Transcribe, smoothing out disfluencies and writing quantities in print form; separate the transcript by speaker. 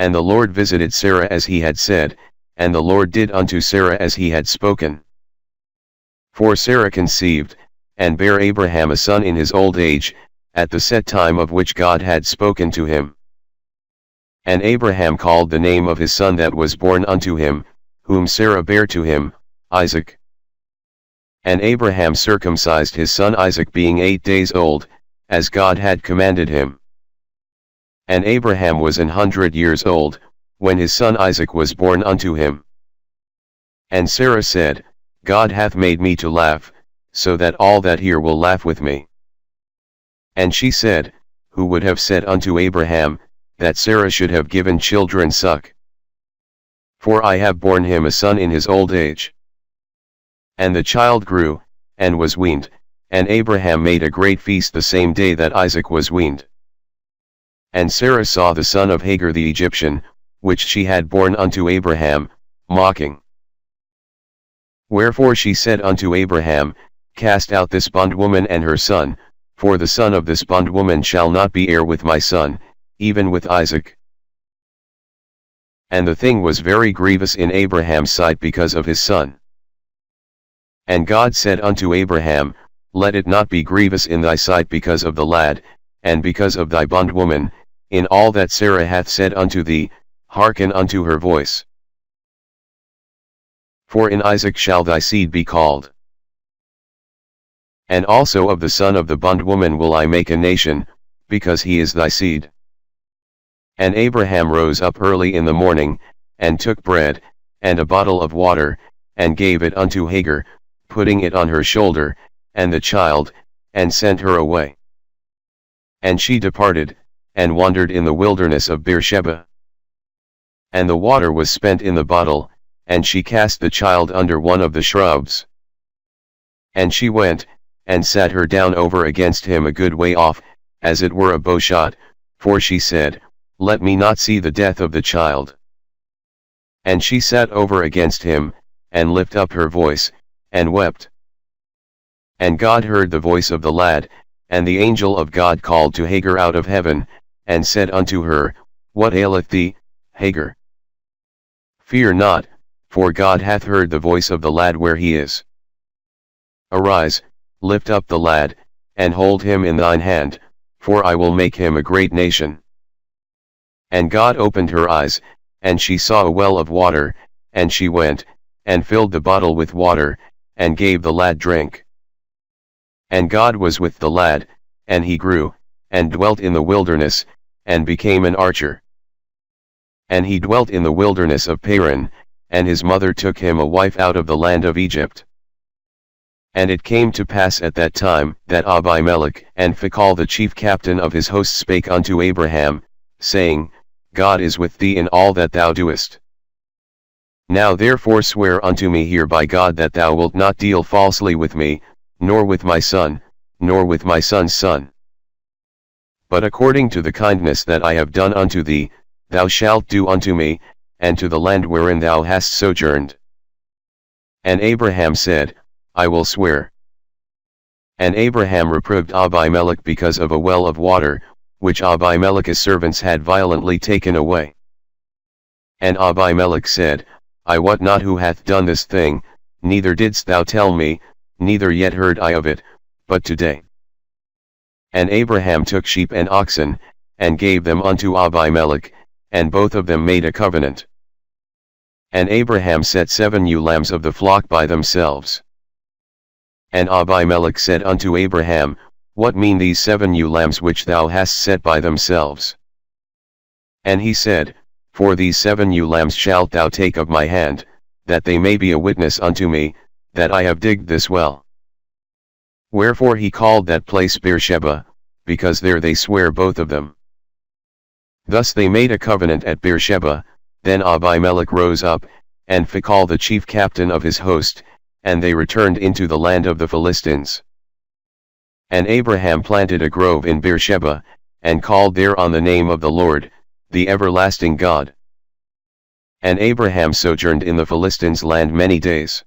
Speaker 1: And the Lord visited Sarah as he had said, and the Lord did unto Sarah as he had spoken. For Sarah conceived, and bare Abraham a son in his old age, at the set time of which God had spoken to him. And Abraham called the name of his son that was born unto him, whom Sarah bare to him, Isaac. And Abraham circumcised his son Isaac being 8 days old, as God had commanded him. And Abraham was 100 years old, when his son Isaac was born unto him. And Sarah said, God hath made me to laugh, so that all that hear will laugh with me. And she said, who would have said unto Abraham, that Sarah should have given children suck? For I have borne him a son in his old age. And the child grew, and was weaned, and Abraham made a great feast the same day that Isaac was weaned. And Sarah saw the son of Hagar the Egyptian, which she had borne unto Abraham, mocking. Wherefore she said unto Abraham, Cast out this bondwoman and her son, for the son of this bondwoman shall not be heir with my son, even with Isaac. And the thing was very grievous in Abraham's sight because of his son. And God said unto Abraham, Let it not be grievous in thy sight because of the lad, and because of thy bondwoman, in all that Sarah hath said unto thee, hearken unto her voice. For in Isaac shall thy seed be called. And also of the son of the bondwoman will I make a nation, because he is thy seed. And Abraham rose up early in the morning, and took bread, and a bottle of water, and gave it unto Hagar, putting it on her shoulder, and the child, and sent her away. And she departed, and wandered in the wilderness of Beersheba. And the water was spent in the bottle, and she cast the child under one of the shrubs. And she went, and sat her down over against him a good way off, as it were a bowshot, for she said, Let me not see the death of the child. And she sat over against him, and lift up her voice, and wept. And God heard the voice of the lad, and the angel of God called to Hagar out of heaven, and said unto her, What aileth thee, Hagar? Fear not, for God hath heard the voice of the lad where he is. Arise, lift up the lad, and hold him in thine hand, for I will make him a great nation. And God opened her eyes, and she saw a well of water, and she went, and filled the bottle with water, and gave the lad drink. And God was with the lad, and he grew, and dwelt in the wilderness, and became an archer. And he dwelt in the wilderness of Paran, and his mother took him a wife out of the land of Egypt. And it came to pass at that time, that Abimelech and Phicol the chief captain of his host spake unto Abraham, saying, God is with thee in all that thou doest. Now therefore swear unto me here by God that thou wilt not deal falsely with me, nor with my son, nor with my son's son. But according to the kindness that I have done unto thee, thou shalt do unto me, and to the land wherein thou hast sojourned. And Abraham said, I will swear. And Abraham reproved Abimelech because of a well of water, which Abimelech's servants had violently taken away. And Abimelech said, I wot not who hath done this thing, neither didst thou tell me, neither yet heard I of it, but today. And Abraham took sheep and oxen, and gave them unto Abimelech, and both of them made a covenant. And Abraham set 7 ewe lambs of the flock by themselves. And Abimelech said unto Abraham, What mean these 7 ewe lambs which thou hast set by themselves? And he said, For these 7 ewe lambs shalt thou take of my hand, that they may be a witness unto me, that I have digged this well. Wherefore he called that place Beersheba, because there they sware both of them. Thus they made a covenant at Beersheba. Then Abimelech rose up, and Phicol the chief captain of his host, and they returned into the land of the Philistines. And Abraham planted a grove in Beersheba, and called there on the name of the Lord, the everlasting God. And Abraham sojourned in the Philistines' land many days.